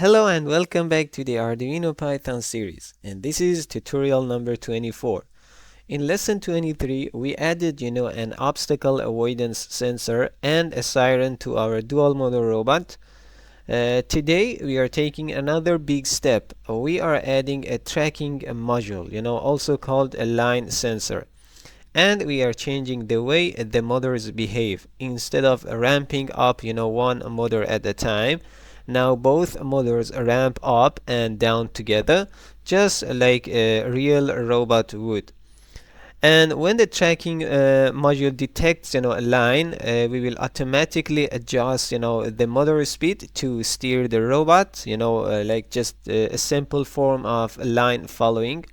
Hello and welcome back to the Arduino Python series, and this is tutorial number 24. In lesson 23, we added, an obstacle avoidance sensor and a siren to our dual motor robot. Today, we are taking another big step. We are adding a tracking module, also called a line sensor. And we are changing the way the motors behave. Instead of ramping up, one motor at a time, now both motors ramp up and down together, just like a real robot would. And when the tracking module detects, a line, we will automatically adjust, the motor speed to steer the robot, like just a simple form of line following.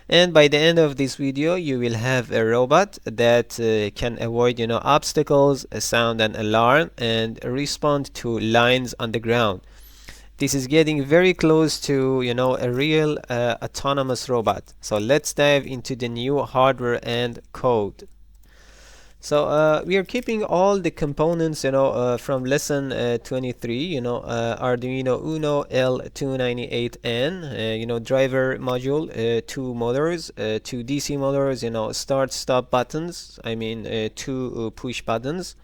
And by the end of this video, you will have a robot that can avoid, obstacles, sound an alarm, and respond to lines on the ground. This is getting very close to, a real autonomous robot. So let's dive into the new hardware and code. So we are keeping all the components, from lesson 23, Arduino Uno L298N, driver module, two motors, two DC motors, start stop buttons, two push buttons,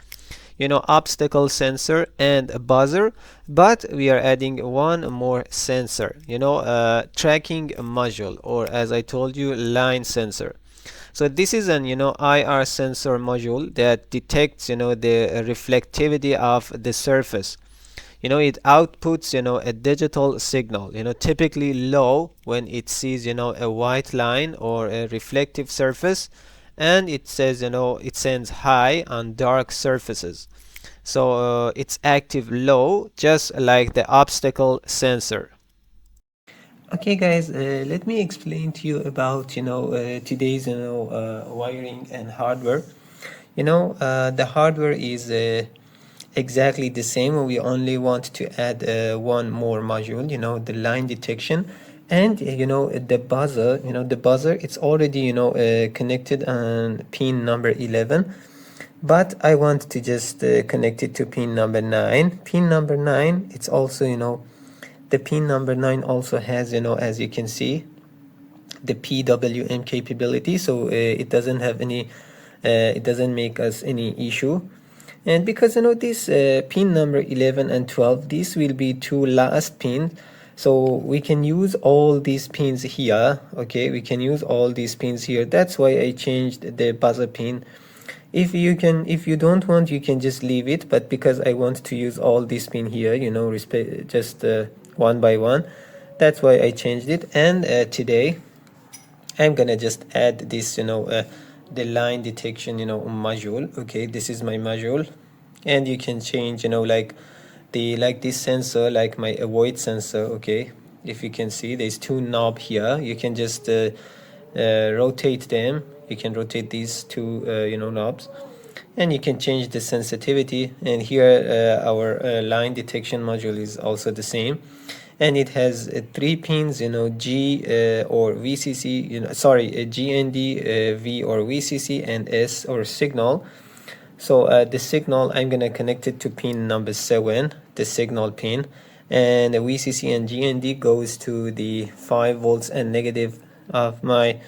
obstacle sensor and a buzzer, but we are adding one more sensor, tracking module, or as I told you, line sensor. So this is an IR sensor module that detects the reflectivity of the surface. It outputs a digital signal, typically low when it sees a white line or a reflective surface, and it says it sends high on dark surfaces. So it's active low, just like the obstacle sensor. Okay guys, let me explain to you about today's wiring and hardware. The hardware is exactly the same. We only want to add one more module, the line detection, and the buzzer it's already connected on pin number 11, but I want to just connect it to pin number 9. Pin number 9, it's also the pin number 9 also has, as you can see, the PWM capability, so it doesn't have any, it doesn't make us any issue. And because this pin number 11 and 12, these will be two last pins, so we can use all these pins here. Okay, we can use all these pins here. That's why I changed the buzzer pin. If you don't want, you can just leave it, but because I want to use all these pin here, just one by one, that's why I changed it. And today I'm gonna just add this the line detection module. Okay, this is my module, and you can change like this sensor, like my avoid sensor. Okay, if you can see, there's two knobs here. You can just rotate them. You can rotate these two knobs, and you can change the sensitivity. And here our line detection module is also the same, and it has 3 pins, G or VCC, GND, V or VCC, and S or signal. So the signal, I'm gonna connect it to pin number 7, the signal pin, and the VCC and GND goes to the 5 volts and negative of my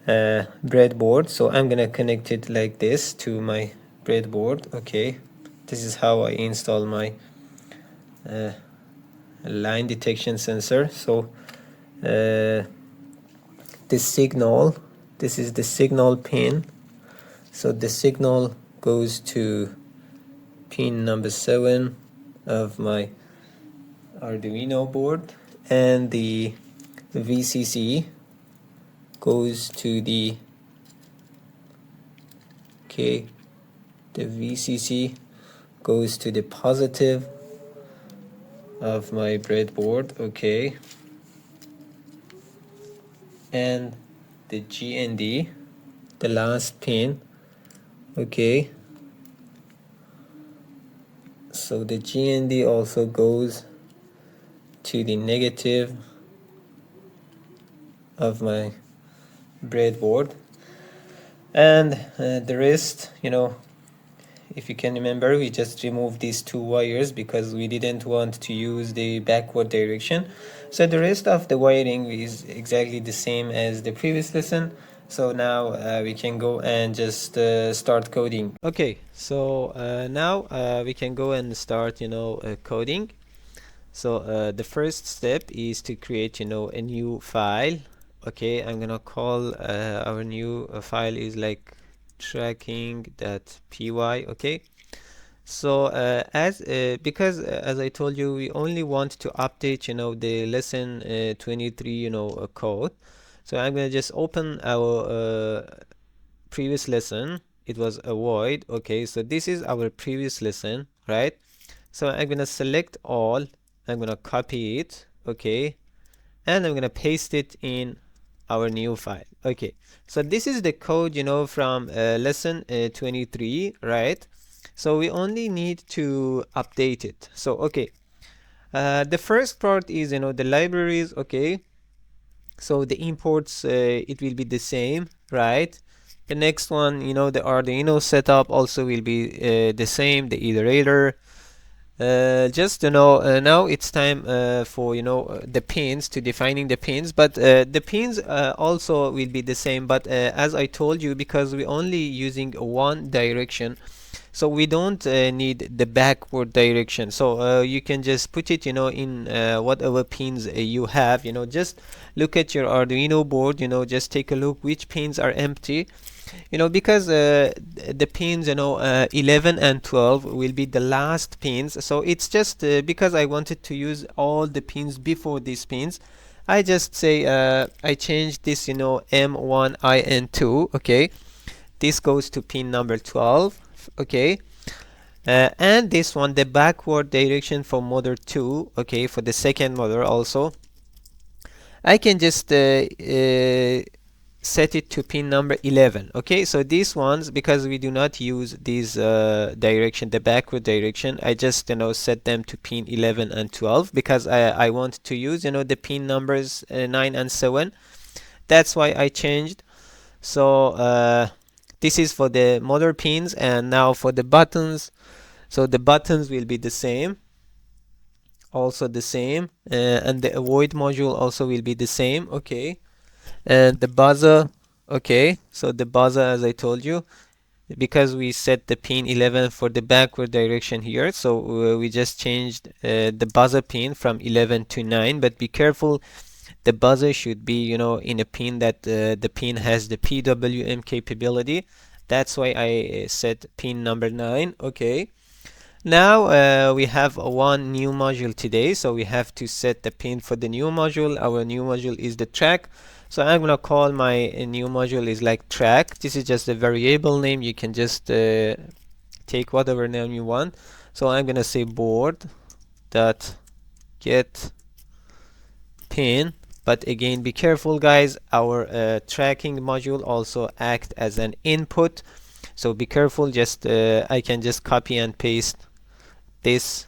breadboard. So I'm gonna connect it like this to my breadboard. Okay, this is how I install my line detection sensor. So the signal, this is the signal pin, so the signal goes to pin number 7 of my Arduino board, and the VCC goes to the VCC goes to the positive of my breadboard. Okay, and the GND, the last pin. Okay, so the GND also goes to the negative of my breadboard, and the rest if you can remember, we just removed these two wires because we didn't want to use the backward direction. So the rest of the wiring is exactly the same as the previous lesson. So now we can go and just start coding. Okay, so now we can go and start, coding. So the first step is to create, a new file. Okay, I'm gonna call our new file is like tracking.py. Okay, so because as I told you, we only want to update, the lesson 23, code. So I'm gonna just open our previous lesson. It was avoid. Okay, so this is our previous lesson, right? So I'm gonna select all. I'm gonna copy it. Okay, and I'm gonna paste it in our new file. Okay, so this is the code, from lesson 23, right? So we only need to update it. So okay, the first part is, the libraries. Okay, so the imports, it will be the same, right? The next one, the Arduino setup also will be the same, the iterator. Just now it's time for the pins, to defining the pins, but the pins also will be the same, but as I told you, because we're only using one direction, so we don't need the backward direction. So you can just put it in whatever pins you have. Just look at your Arduino board, just take a look which pins are empty, because the pins 11 and 12 will be the last pins. So it's just because I wanted to use all the pins before these pins, I just say I changed this M1 I and 2. Okay, this goes to pin number 12. Okay, and this one, the backward direction for motor 2. Okay, for the second motor also I can just set it to pin number 11. Okay, so these ones, because we do not use these direction, the backward direction, I just set them to pin 11 and 12 because I want to use the pin numbers 9 and 7. That's why I changed. So this is for the motor pins, and now for the buttons. So the buttons will be the same, also the same, and the avoid module also will be the same. Okay, and the buzzer. Okay, so the buzzer, as I told you, because we set the pin 11 for the backward direction here, so we just changed the buzzer pin from 11 to 9. But be careful, the buzzer should be in a pin that the pin has the PWM capability. That's why I set pin number 9. Okay, now we have one new module today, so we have to set the pin for the new module. Our new module is the track, so I'm gonna call my new module is like track. This is just a variable name. You can just take whatever name you want. So I'm gonna say board dot get pin. But again, be careful guys, our tracking module also act as an input, so be careful. Just I can just copy and paste this,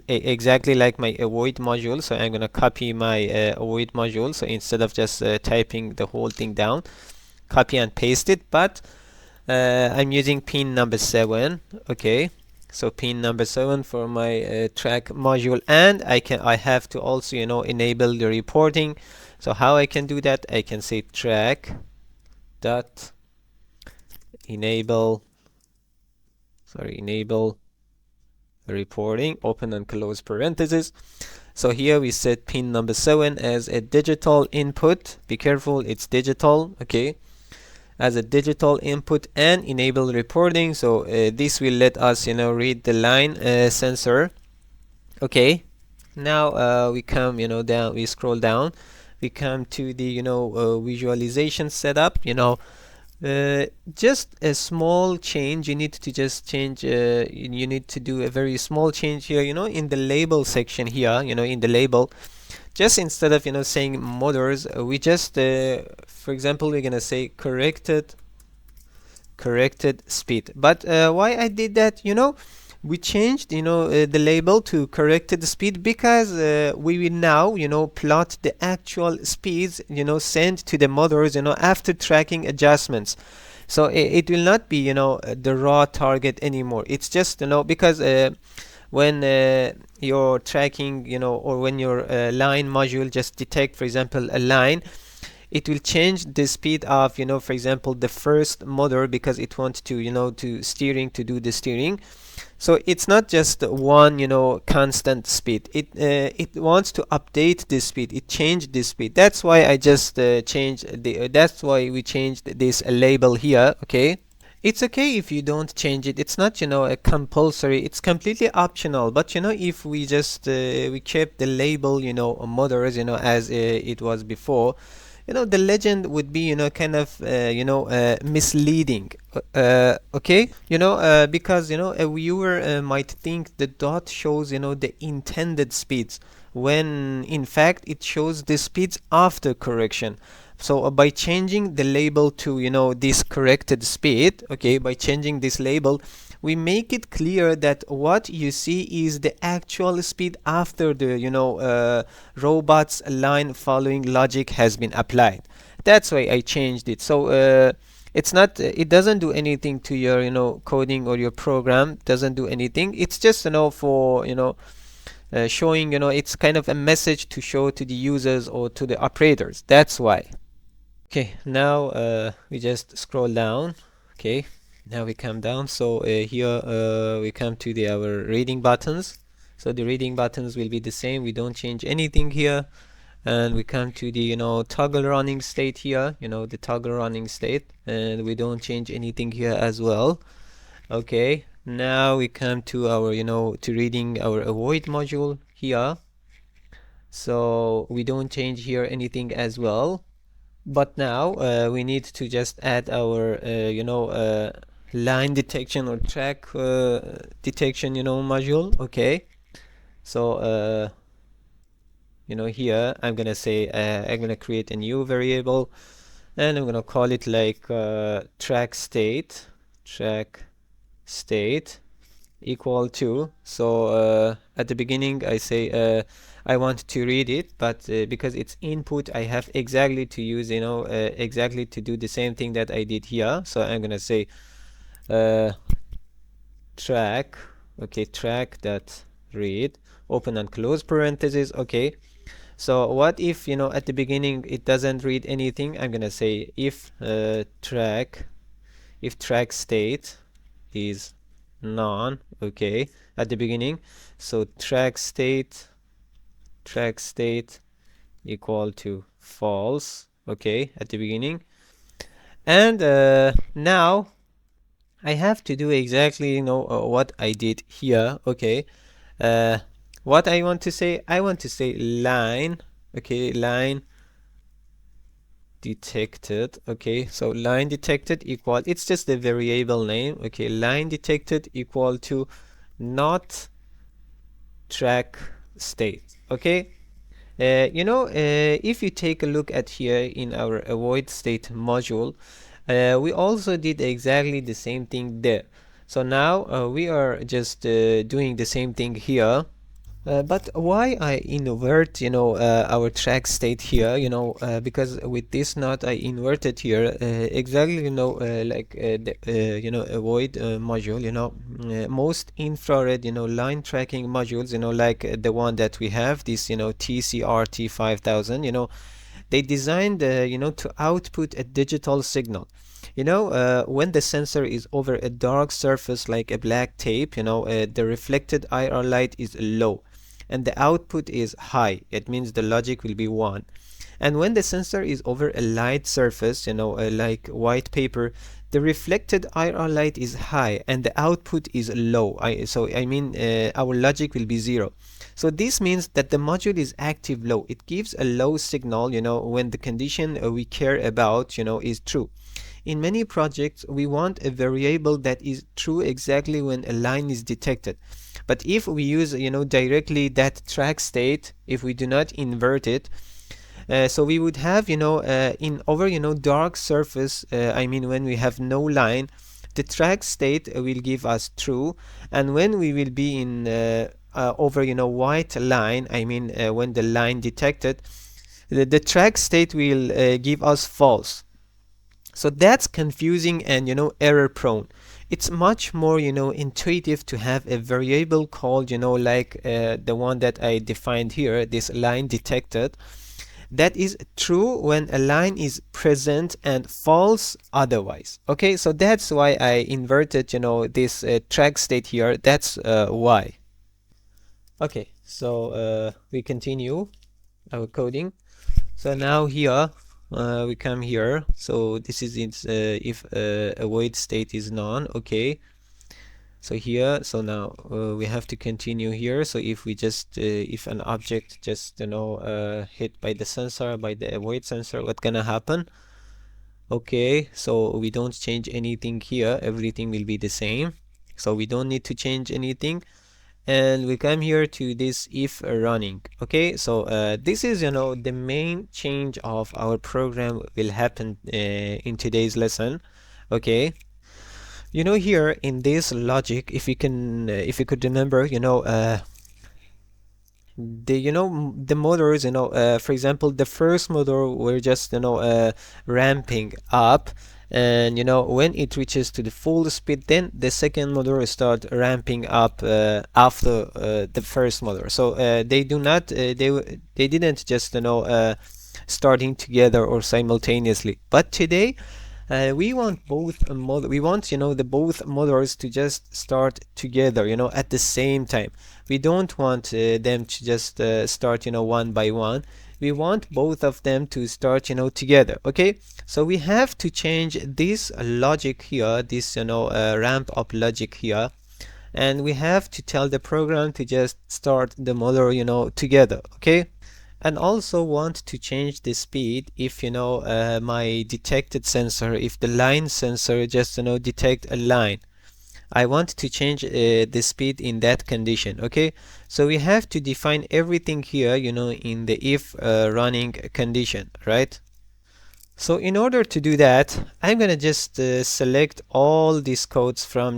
exactly like my avoid module. So I'm gonna copy my avoid module. So instead of just typing the whole thing down, copy and paste it. But I'm using pin number 7. Okay, so pin number 7 for my track module, and I have to also enable the reporting. So how I can do that? I can say track dot enable reporting, open and close parentheses. So here we set pin number 7 as a digital input. Be careful, it's digital. Okay, as a digital input, and enable reporting. So this will let us read the line sensor. Okay, now we come down, we scroll down, we come to the visualization setup. Just a small change. You need to just change, you need to do a very small change here, in the label section here, in the label. Just instead of saying motors, we just for example, we're gonna say corrected speed. But why I did that, we changed the label to corrected speed because we will now plot the actual speeds sent to the motors after tracking adjustments. So it will not be, the raw target anymore. It's just, because when you're tracking, or when your line module just detect, for example, a line, it will change the speed of, for example, the first motor, because it wants to, to do the steering. So it's not just one, constant speed. It wants to update the speed. It changed the speed. That's why I just changed the. That's why we changed this label here. Okay. It's okay if you don't change it. It's not, a compulsory. It's completely optional. But if we just we kept the label, motors, as it was before, the legend would be, kind of, misleading. Okay, because a viewer might think the dot shows, the intended speeds, when in fact it shows the speeds after correction. So by changing the label to, this corrected speed, okay, by changing this label, we make it clear that what you see is the actual speed after the, robot's line following logic has been applied. That's why I changed it. So it's not, it doesn't do anything to your, coding, or your program doesn't do anything. It's just, for, showing, it's kind of a message to show to the users or to the operators. That's why. Okay, now we just scroll down. Okay, now we come down. So here we come to our reading buttons. So the reading buttons will be the same. We don't change anything here. And we come to the, toggle running state here, the toggle running state, and we don't change anything here as well. Okay, now we come to our, to reading our avoid module here. So we don't change here anything as well. But now we need to just add our line detection or track detection module. Okay, so here I'm gonna say I'm gonna create a new variable, and I'm gonna call it like track state equal to. So at the beginning I say I want to read it, but because it's input, I have exactly to use, exactly to do the same thing that I did here. So I'm gonna say track, okay, track dot read, open and close parentheses. Okay, so what if, at the beginning it doesn't read anything? I'm gonna say if track state is none, okay, at the beginning. So track state equal to false, okay, at the beginning. And now I have to do exactly, what I did here. Okay, what I want to say, line, okay, line detected. Okay, so line detected equal, it's just a variable name. Okay, line detected equal to not track state. Okay, if you take a look at here in our avoid state module, we also did exactly the same thing there. So now we are just doing the same thing here. But why I invert, our track state here, because with this knot I inverted here exactly, like the, avoid module, most infrared, line tracking modules, like the one that we have, this, TCRT 5000, they designed, to output a digital signal. When the sensor is over a dark surface like a black tape, the reflected IR light is low and the output is high. It means the logic will be 1. And when the sensor is over a light surface, like white paper, the reflected IR light is high and the output is low. I mean our logic will be 0. So this means that the module is active low. It gives a low signal, when the condition we care about, is true. In many projects, we want a variable that is true exactly when a line is detected. But if we use, directly that track state, if we do not invert it, so we would have, in over, dark surface, I mean when we have no line, the track state will give us true, and when we will be in over, white line, I mean when the line detected, the track state will give us false. So that's confusing and error prone. It's much more intuitive to have a variable called like the one that I defined here, this line detected, that is true when a line is present and false otherwise. Okay, so that's why I inverted this track state here. That's why. Okay, so we continue our coding. So now here we come here. So this is if avoid state is none. Okay, so here, so now we have to continue here. So if we just if an object just hit by the sensor, by the avoid sensor, what's gonna happen? Okay, so we don't change anything here, everything will be the same, so we don't need to change anything. And we come here to this if running. Okay, so this is the main change of our program will happen in today's lesson. Okay, here in this logic, if you can if you could remember, the motors, for example, the first motor we're just ramping up, and when it reaches to the full speed, then the second motor start ramping up after the first motor. So they do not they didn't just starting together or simultaneously. But today we want both we want the both motors to just start together at the same time. We don't want them to just start one by one. We want both of them to start together. Okay, so we have to change this logic here, this ramp up logic here, and we have to tell the program to just start the motor together. Okay, and also want to change the speed if my detected sensor, if the line sensor just detect a line, I want to change the speed in that condition. Okay, so we have to define everything here in the if running condition, right? So in order to do that, I'm gonna just select all these codes from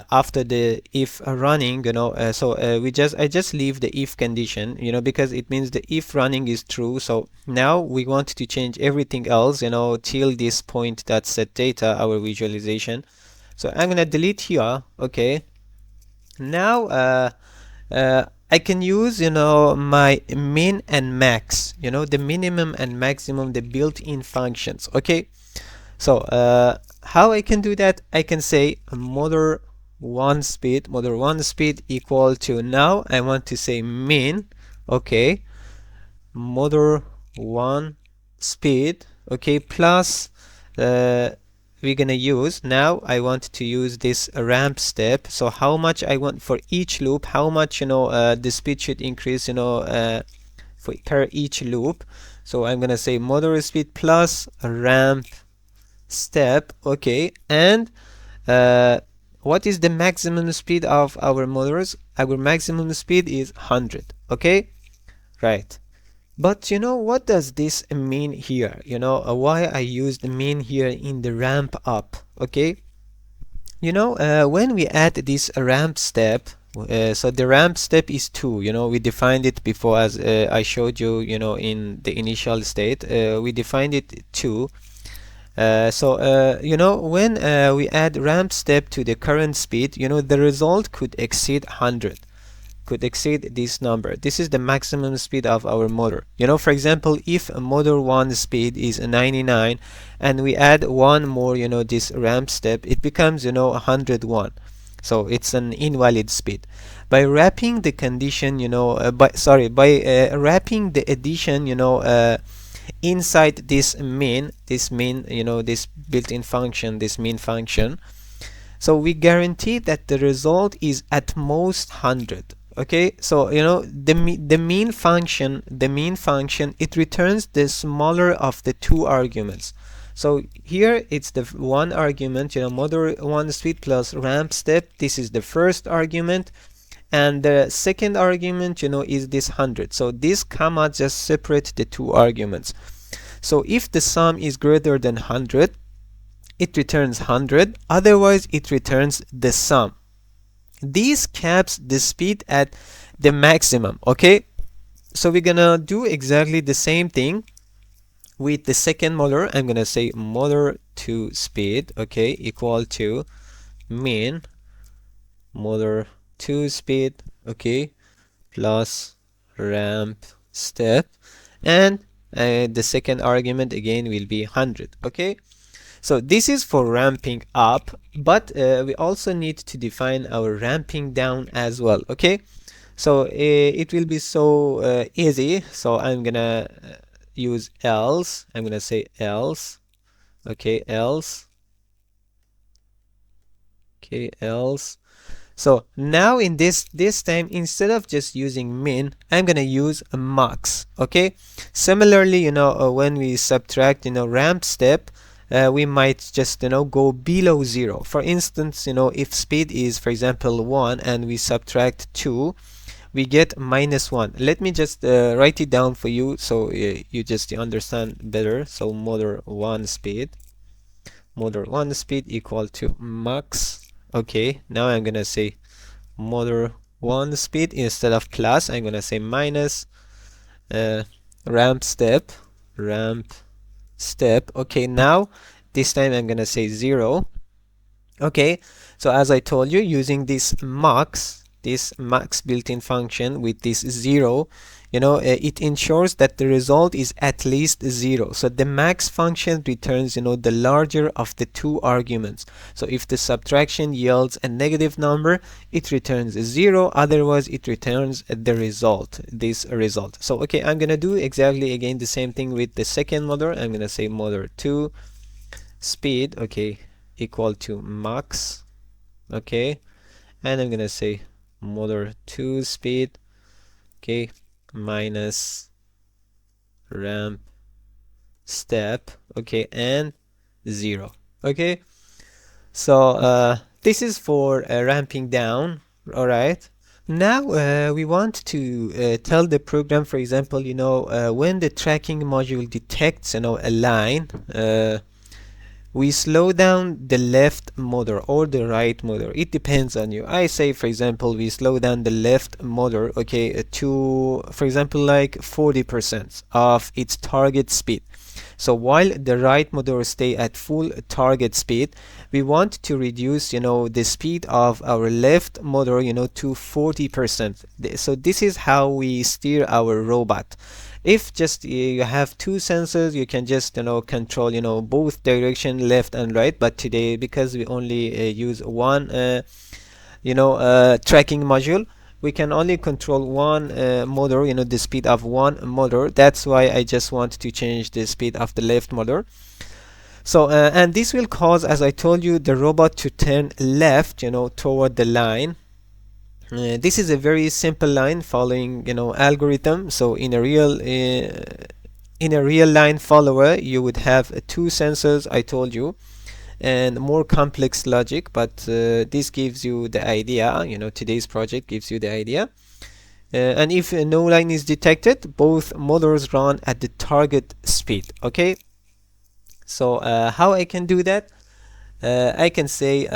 after the if running. I just leave the if condition because it means the if running is true. So now we want to change everything else till this point that set data, our visualization. So I'm gonna delete here. Okay, now I can use my min and max, the minimum and maximum, the built-in functions. Okay, so how I can do that? I can say motor one speed equal to, now I want to say min. Okay, motor one speed, okay, plus we're gonna use, now I want to use this ramp step. So how much I want for each loop, how much the speed should increase for per each loop. So I'm gonna say motor speed plus ramp step. Okay, and what is the maximum speed of our motors? Our maximum speed is 100. Okay, right. But what does this mean here? Why I used mean here in the ramp up? Okay, when we add this ramp step, so the ramp step is 2. We defined it before, as I showed you in the initial state. We defined it 2. When we add ramp step to the current speed, the result could exceed 100, could exceed this number. This is the maximum speed of our motor. For example, if a motor 1 speed is 99 and we add one more this ramp step, it becomes 101. So it's an invalid speed. By wrapping the condition by wrapping the addition inside this min, this built-in function, this min function, so we guarantee that the result is at most 100. Okay, so the mean function, it returns the smaller of the two arguments. So here it's the one argument, motor one speed plus ramp step. This is the first argument, and the second argument is this 100. So this comma just separate the two arguments. So if the sum is greater than 100, it returns 100, otherwise it returns the sum. This caps the speed at the maximum. Okay, so we're gonna do exactly the same thing with the second motor, I'm gonna say motor 2 speed, okay, equal to min motor 2 speed, okay, plus ramp step, and the second argument again will be 100, okay. So this is for ramping up, but we also need to define our ramping down as well, okay. So it will be so easy. So I'm gonna use else. I'm gonna say else, okay, else, okay, else. So now in this time, instead of just using min, I'm gonna use a max, okay. Similarly, when we subtract ramp step, we might just go below 0. For instance, if speed is, for example, 1 and we subtract 2, we get -1. Let me just write it down for you so you just understand better. So motor 1 speed equal to max. Okay, now I'm gonna say motor 1 speed. Instead of plus, I'm gonna say minus ramp step. Okay, now this time I'm gonna say 0. Okay, so as I told you, using this max built-in function with this 0, it ensures that the result is at least 0. So the max function returns the larger of the two arguments. So if the subtraction yields a negative number, it returns 0, otherwise it returns this result. So okay, I'm gonna do exactly again the same thing with the second motor. I'm gonna say motor 2 speed, okay, equal to max, okay, and I'm gonna say motor 2 speed, okay, minus ramp step, okay, and 0, okay. So this is for ramping down. All right, now we want to tell the program, for example, when the tracking module detects a line, we slow down the left motor or the right motor. It depends on you. I say, for example, we slow down the left motor, okay, to, for example, like 40% of its target speed. So while the right motor stay at full target speed, we want to reduce, the speed of our left motor, to 40%. So this is how we steer our robot. If just you have two sensors, you can just control both direction, left and right. But today, because we only use one tracking module, we can only control one motor, the speed of one motor. That's why I just want to change the speed of the left motor. So and this will cause, as I told you, the robot to turn left toward the line. This is a very simple line following algorithm. So in a real line follower, you would have two sensors, I told you, and more complex logic, but this gives you the idea. Today's project gives you the idea. And if no line is detected, both motors run at the target speed, okay. So how I can do that? I can say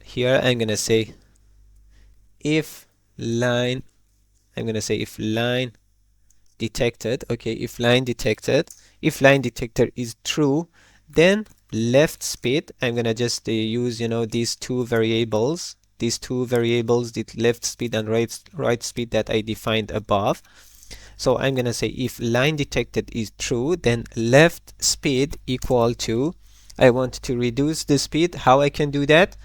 here I'm gonna say if line detected, okay, if line detector is true, then left speed, I'm gonna just use these two variables, the left speed and right speed that I defined above. So I'm gonna say if line detected is true, then left speed equal to, I want to reduce the speed. How I can do that?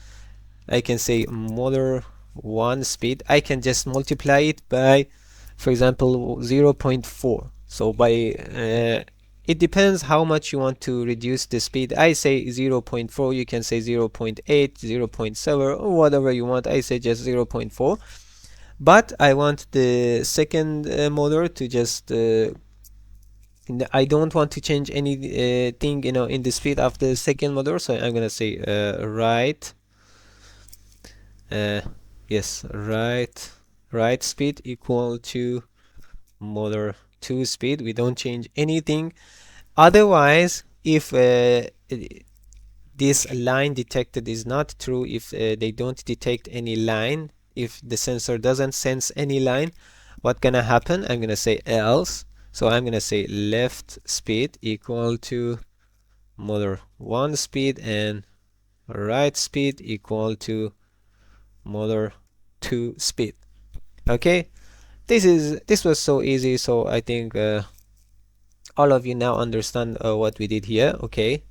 I can say motor 1 speed. I can just multiply it by, for example, 0.4. So by it depends how much you want to reduce the speed. I say 0.4, you can say 0.8, 0.7, or whatever you want. I say just 0.4. But I want the second motor to just I don't want to change anything in the speed of the second motor, so I'm gonna say right speed equal to motor 2 speed. We don't change anything. Otherwise, if this line detected is not true, if they don't detect any line, if the sensor doesn't sense any line, what gonna happen? I'm gonna say else So I'm gonna say left speed equal to motor 1 speed, and right speed equal to motor 2 speed. Okay, this was so easy, so I think all of you now understand what we did here. Okay,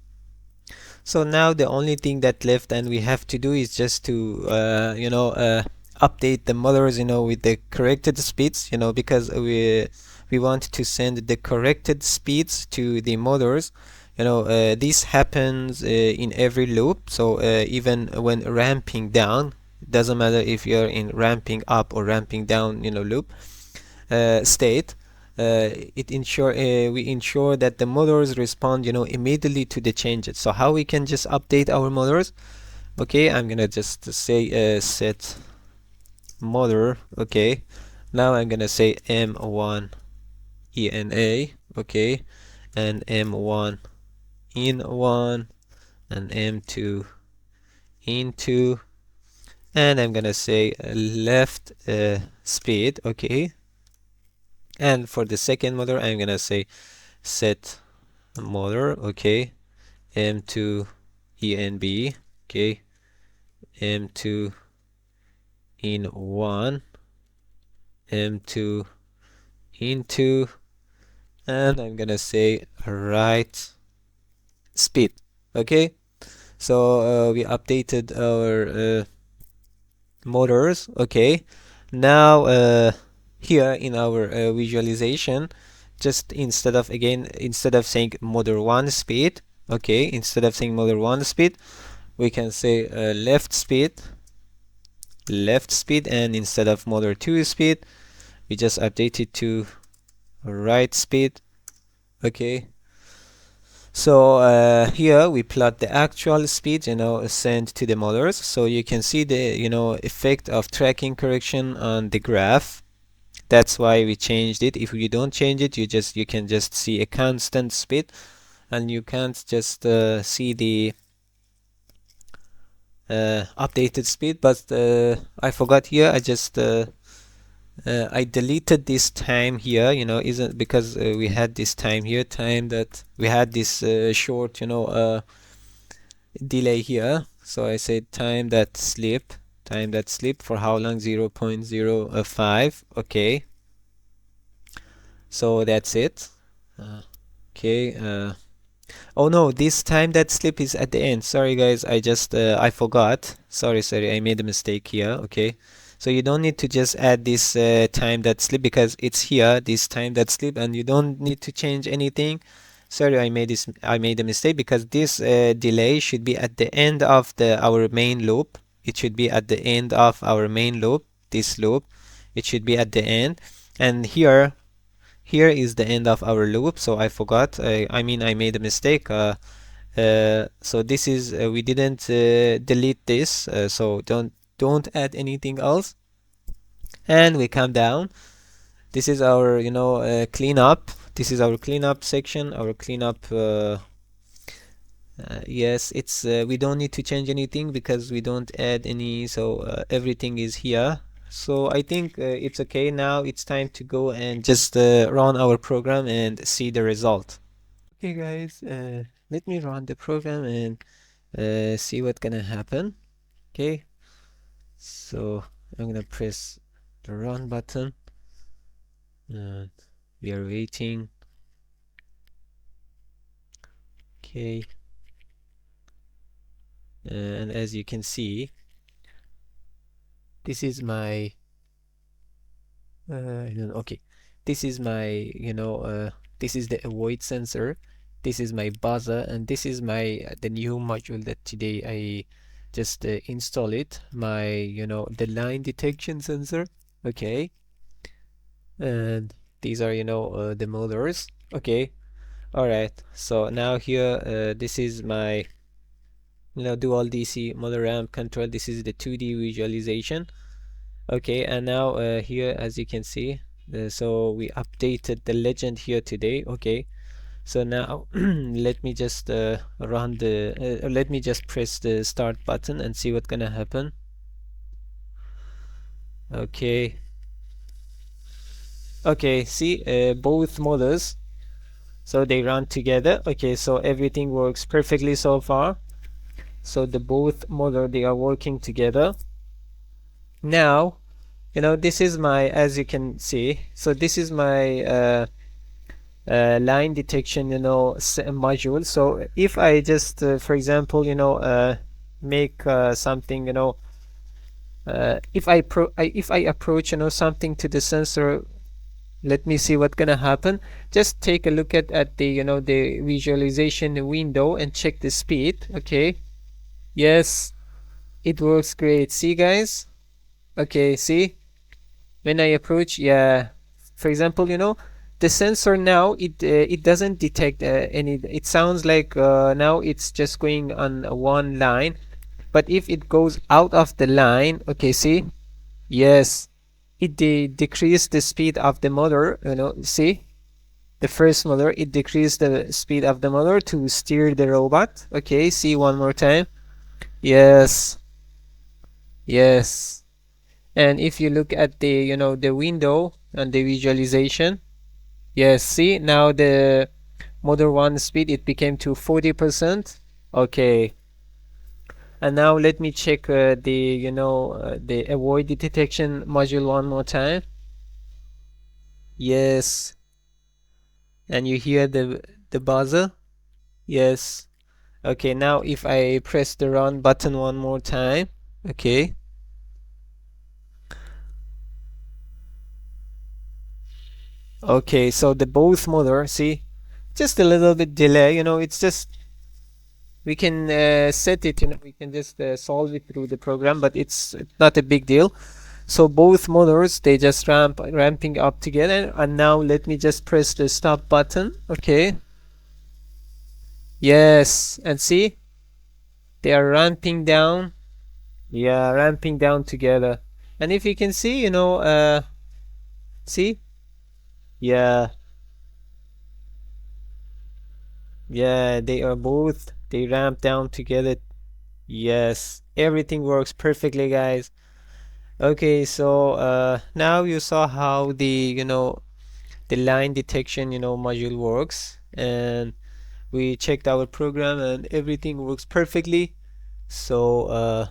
so now the only thing that left and we have to do is just to update the motors, with the corrected speeds, because we want to send the corrected speeds to the motors. This happens in every loop, so even when ramping down, doesn't matter if you're in ramping up or ramping down loop state. We ensure that the motors respond immediately to the changes. So how we can just update our motors? Okay, I'm gonna just say set motor. Okay, now I'm gonna say M1 ENA. Okay, and M1 in 1 and M2 in 2, and I'm gonna say left speed. Okay, and for the second motor I'm gonna say set motor. Okay, M2 ENB. Okay, M2 in 1, M2 in 2, and I'm gonna say right speed. Okay, so we updated our motors. Okay, now here in our visualization, just instead of saying motor 1 speed, okay, instead of saying motor 1 speed, we can say left speed, and instead of motor 2 speed, we just update it to right speed. Okay, so here we plot the actual speed sent to the motors, so you can see the effect of tracking correction on the graph. That's why we changed it. If you don't change it, you can just see a constant speed, and you can't just see the updated speed. But I forgot here, I deleted this time here, isn't because we had this time here, time that we had this short delay here. So I said time that sleep for how long? 0.05. Okay, so that's it. Okay, oh no, this time that sleep is at the end. Sorry guys, I forgot. Sorry, I made a mistake here. Okay, so you don't need to just add this time that sleep because it's here, this time that sleep, and you don't need to change anything. Sorry, I made a mistake because this delay should be at the end of our main loop. It should be at the end of our main loop. This loop, it should be at the end, and here is the end of our loop. So I forgot, I made a mistake. So this is we didn't delete this, so don't add anything else. And we come down. This is our cleanup. This is our cleanup section, our cleanup. Yes, it's we don't need to change anything because we don't add any, so everything is here. So I think it's okay. Now it's time to go and just run our program and see the result. Okay guys, let me run the program and see what's gonna happen. Okay, so I'm gonna press the run button and we are waiting. Okay, and as you can see, this is my okay, this is my this is the avoid sensor, this is my buzzer, and this is my the new module that today I just install it, my the line detection sensor. Okay, and these are the motors. Okay, all right, so now here this is my dual DC motor ramp control. This is the 2D visualization. Okay, and now here as you can see, so we updated the legend here today. Okay, so now let me just let me just press the start button and see what's gonna happen. Okay, Okay, see, both models, so they run together. Okay, so everything works perfectly so far. So the both model, they are working together. Now, this is my, as you can see, so this is my line detection, module. So if I just, for example, make something, if I approach, something to the sensor, let me see what's gonna happen. Just take a look at the, the visualization window and check the speed. Okay. Yes, it works great. See, guys? Okay, see? When I approach, yeah, for example, the sensor now, it doesn't detect any. It sounds like now it's just going on one line, but if it goes out of the line, okay, see, yes, it decreased the speed of the motor. See, the first motor, it decreased the speed of the motor to steer the robot. Okay, see, one more time. Yes, yes. And if you look at the, the window and the visualization, yes, see, now the motor 1 speed, it became to 40%. Okay. And now let me check the, the avoid detection module one more time. Yes. And you hear the buzzer? Yes. Okay, now if I press the run button one more time. Okay. Okay, so the both motor, see, just a little bit delay, it's just, we can set it, we can just solve it through the program, but it's not a big deal. So both motors, they just ramping up together. And now let me just press the stop button. Okay. Yes, and see, they are ramping down. Yeah, ramping down together. And if you can see, see, yeah, yeah, they are both, they ramp down together. Yes, everything works perfectly, guys. Okay, so now you saw how the, the line detection, module works, and we checked our program and everything works perfectly. So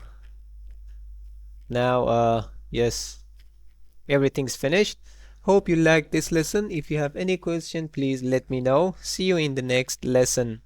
now yes, everything's finished. Hope you liked this lesson. If you have any question, please let me know. See you in the next lesson.